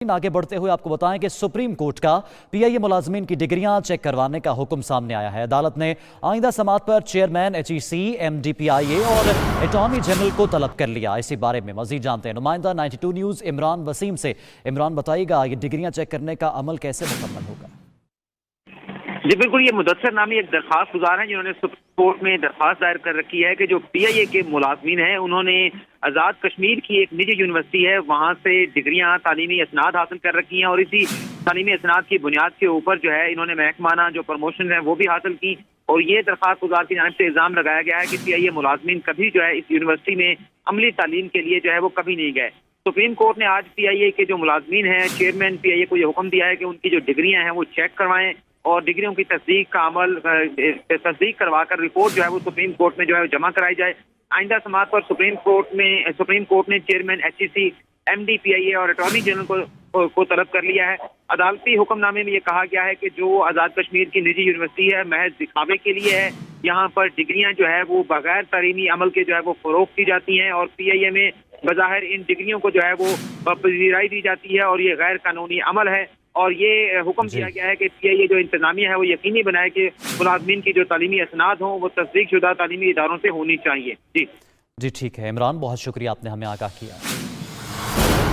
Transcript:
आगे बढ़ते हुए आपको बताएं कि सुप्रीम कोर्ट का पीआईए मुलाजमीन की डिग्रियां चेक करवाने का हुक्म सामने आया है। अदालत ने आइंदा समात पर चेयरमैन एचईसी, एमडीपीआईए और अटॉर्नी जनरल को तलब कर लिया। इसी बारे में मजीद जानते हैं नुमाइंदा 92 न्यूज़ इमरान वसीम से। इमरान, बताइएगा ये डिग्रियां चेक करने का अमल कैसे मुकम्मल होगा? जी बिल्कुल, ये मुदस्सर नामी एक दरखास्त गुजार हैं जिन्होंने सुप्रीम कोर्ट में दरखास्त दायर कर रखी है कि जो पीआईए के मुलाजमीन हैं उन्होंने आज़ाद कश्मीर की एक निजी यूनिवर्सिटी है वहाँ से डिग्रियां, तालीमी इसनाद हासिल कर रखी हैं और इसी तालीमी इसनाद की बुनियाद के ऊपर जो है इन्होंने महकमाना जो प्रमोशन है वो भी हासिल की। और ये दरखास्त गुजार की जानिब से इल्ज़ाम लगाया गया है कि पीआईए मुलाजमीन कभी जो है इस यूनिवर्सिटी में अमली तालीम के लिए जो है वो कभी नहीं गए। सुप्रीम कोर्ट ने आज पीआईए के जो मुलाजमीन हैं, चेयरमैन पीआईए को ये हुक्म दिया है कि उनकी जो डिग्रियां हैं वो चेक करवाएं और डिग्रियों की तस्दीक का अमल तस्दीक करवाकर रिपोर्ट जो है वो सुप्रीम कोर्ट में जो है जमा कराई जाए। आइंदा समात पर सुप्रीम कोर्ट ने चेयरमैन एचईसी, एमडीपीआईए और अटॉर्नी जनरल को तलब कर लिया है। अदालती हुक्मनामे में ये कहा गया है कि जो आज़ाद कश्मीर की निजी यूनिवर्सिटी है महज दिखावे के लिए है। यहाँ पर डिग्रियां जो है वो बगैर तालीमी अमल के जो है वो फरोख्त की जाती हैं और पीआईए में बज़ाहिर इन डिग्रियों को जो है वो पजीराई दी जाती है और ये गैर कानूनी अमल है। और ये हुक्म दिया गया है कि पीआईए जो इंतजामिया है वो यकीनी बनाए कि मुलाजमीन की जो तालीमी असनाद हों वो तस्दीक शुदा तालीमी इदारों से होनी चाहिए। जी ठीक है इमरान, बहुत शुक्रिया, आपने हमें आगाह किया।